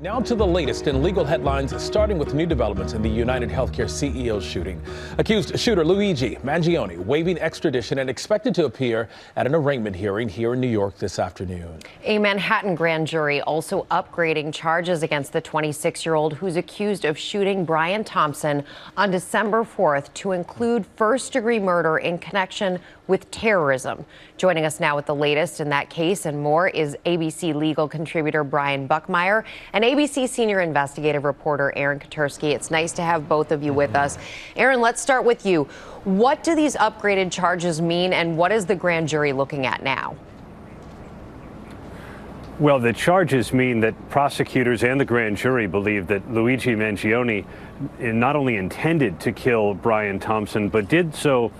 Now to the latest in legal headlines, starting with new developments in the United Healthcare CEO shooting. Accused shooter Luigi Mangione waiving extradition and expected to appear at an arraignment hearing here in New York this afternoon. A Manhattan grand jury also upgrading charges against the 26-year-old who's accused of shooting Brian Thompson on December 4th to include first-degree murder in connection with terrorism. Joining us now with the latest in that case and more is ABC legal contributor Brian Buckmire and ABC senior investigative reporter Aaron Katersky. It's nice to have both of you with us. Aaron, let's start with you. What do these upgraded charges mean, and what is the grand jury looking at now? Well, the charges mean that prosecutors and the grand jury believe that Luigi Mangione not only intended to kill Brian Thompson, but did so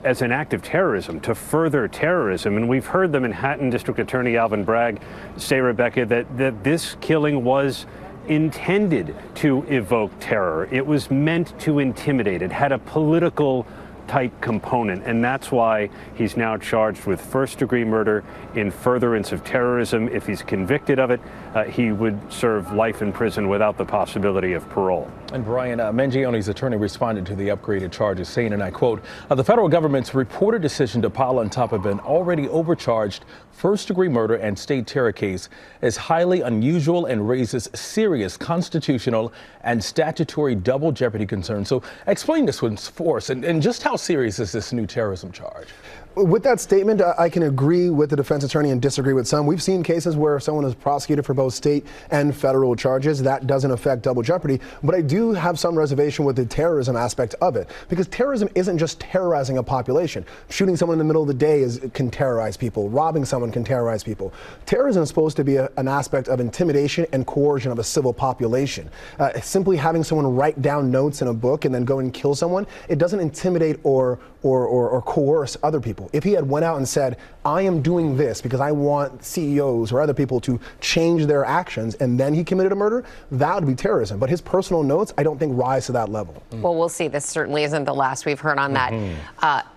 as an act of terrorism, to further terrorism. And we've heard the Manhattan District Attorney Alvin Bragg say, Rebecca, that this killing was intended to evoke terror. It was meant to intimidate. It had a political type component, and that's why he's now charged with first-degree murder in furtherance of terrorism. If he's convicted of it, he would serve life in prison without the possibility of parole. And Brian, Mangione's attorney responded to the upgraded charges, saying, and I quote, the federal government's reported decision to pile on top of an already overcharged first-degree murder and state terror case is highly unusual and raises serious constitutional and statutory double jeopardy concerns. So explain this one for us, and just how serious is this new terrorism charge? With that statement, I can agree with the defense attorney and disagree with some. We've seen cases where someone is prosecuted for both state and federal charges. That doesn't affect double jeopardy. But I do have some reservation with the terrorism aspect of it, because terrorism isn't just terrorizing a population. Shooting someone in the middle of the day can terrorize people. Robbing someone can terrorize people. Terrorism is supposed to be an aspect of intimidation and coercion of a civil population. Simply having someone write down notes in a book and then go and kill someone, it doesn't intimidate or coerce other people. If he had went out and said, I am doing this because I want CEOs or other people to change their actions, and then he committed a murder, that would be terrorism. But his personal notes, I don't think rise to that level. Well, we'll see. This certainly isn't the last we've heard on that.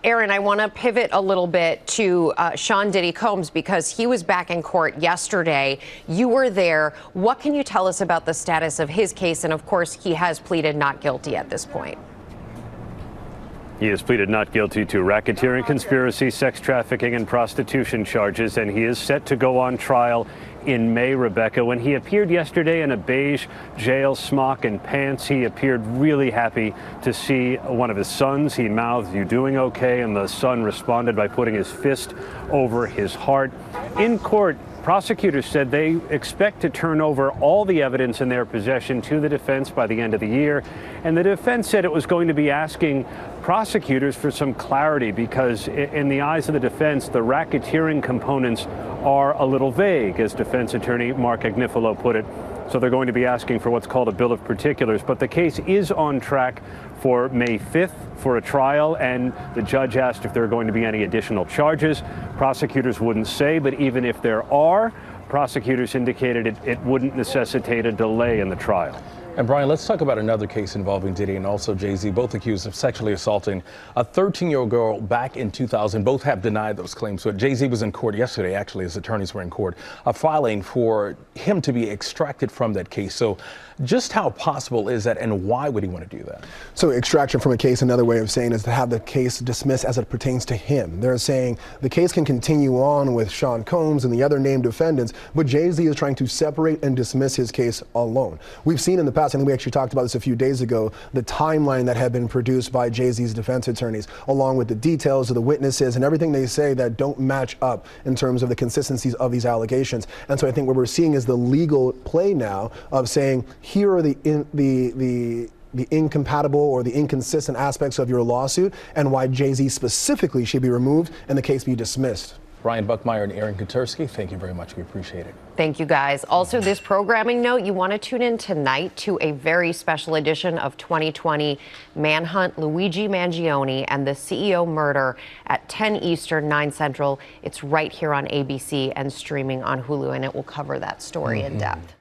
Aaron, I want to pivot a little bit to Sean Diddy Combs, because he was back in court yesterday. You were there. What can you tell us about the status of his case? And of course, he has pleaded not guilty at this point. He has pleaded not guilty to racketeering, conspiracy, sex trafficking, and prostitution charges, and he is set to go on trial in May, Rebecca. When he appeared yesterday in a beige jail smock and pants, he appeared really happy to see one of his sons. He mouthed, "You doing okay?" And the son responded by putting his fist over his heart. In court, prosecutors said they expect to turn over all the evidence in their possession to the defense by the end of the year. And the defense said it was going to be asking prosecutors for some clarity, because in the eyes of the defense, the racketeering components are a little vague, as defense attorney Mark Agnifilo put it. So they're going to be asking for what's called a bill of particulars. But the case is on track for May 5th for a trial, and the judge asked if there are going to be any additional charges. Prosecutors wouldn't say, but even if there are, prosecutors indicated it wouldn't necessitate a delay in the trial. And Brian, let's talk about another case involving Diddy and also Jay-Z, both accused of sexually assaulting a 13-year-old girl back in 2000. Both have denied those claims. So Jay-Z was in court yesterday, actually, his attorneys were in court, filing for him to be extracted from that case. So just how possible is that, and why would he want to do that? So extraction from a case, another way of saying, is to have the case dismissed as it pertains to him. They're saying the case can continue on with Sean Combs and the other named defendants, but Jay-Z is trying to separate and dismiss his case alone. We've seen in the past, I think we actually talked about this a few days ago, the timeline that had been produced by Jay-Z's defense attorneys, along with the details of the witnesses and everything they say that don't match up in terms of the consistencies of these allegations. And so I think what we're seeing is the legal play now of saying, here are the incompatible or the inconsistent aspects of your lawsuit, and why Jay-Z specifically should be removed and the case be dismissed. Brian Buckmire and Aaron Katersky, thank you very much. We appreciate it. Thank you, guys. Also, this programming note, you want to tune in tonight to a very special edition of 2020 Manhunt Luigi Mangione and the CEO murder at 10 Eastern, 9 Central. It's right here on ABC and streaming on Hulu, and it will cover that story in depth.